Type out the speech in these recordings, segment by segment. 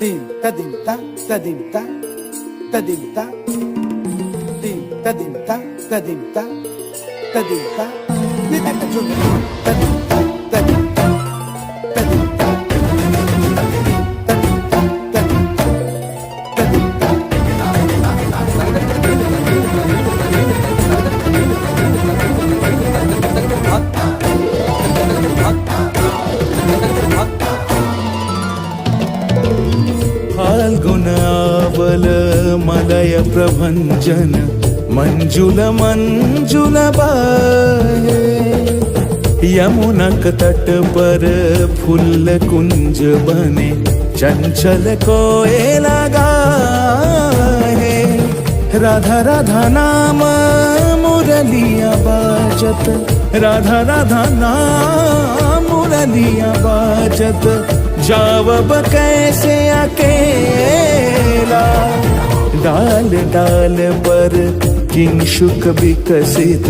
Dim ta dim ta ta dim ta ta dim ta dim ta dim ta ta dim ta ta dim ta ni ta ta dim ta dim ta ta dim ta ta dim ta ta dim ta ta dim ta ta dim ta फाल्गुनावल मलय प्रभंजन मंजुल मंजुल बाहे यमुनक तट पर फूल कुंज बने चंचल कोयला गाहे राधा राधा नाम मुरलिया बाजत राधा राधा नाम मुरलिया बाजत जावब कैसे अकेला डाल डाल पर किंशुक विकसित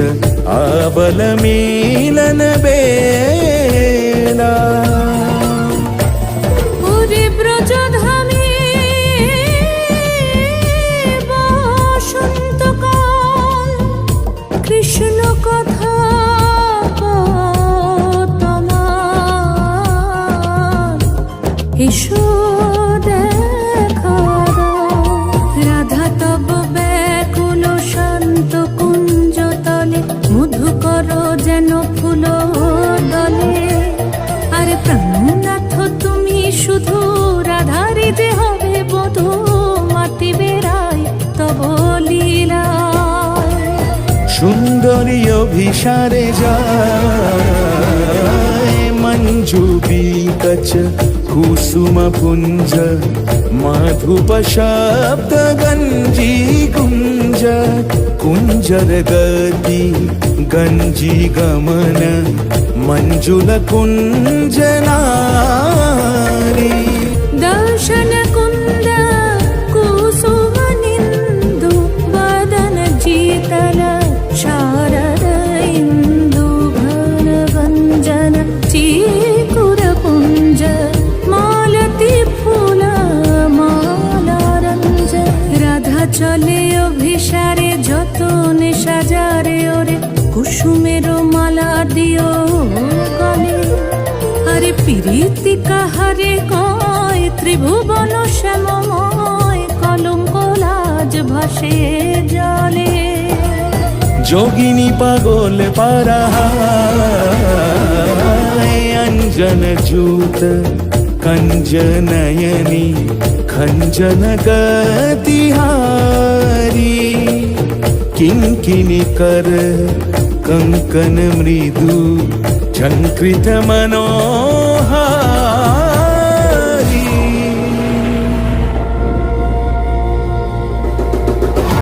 आबल मिलन बेला কৃষ্ণ কথা এসো দেখা রাধা তব ব্যাকুল শান্ত কুঞ্জ তলে মধুকর যেন ফুল দলে আর প্রাণনাথ তুমি শুধু রাধারে যে হবে বধূ মাটি বেড়ায় তব লীলা সুন্দরী অভিসারে যায় मंजू बीकच कुसुम पुंज माधुप शब्द गंजी कुंज कुंजर गति गंजी गमन मंजुल कुंज नारी दर्शन कुंद कुसुम निंदु बदन जीतल शारद इंदु भर गंजन चिकुर पुंज मालती फूल माला रंज राधा चले अभिसारे যতনে সাজারে ওরে কুসুমের মালা দিও গলে আরে প্রীতি কাহারে কয় ত্রিভুবন শ্যামময় কলঙ্ক লাজ ভাসে জলে जोगिनी पागोल पारा अंजन जूत कंजनयनी खंजन गतिहारी किंकिनी कर कंकन मृदु झंकृत मनोहारी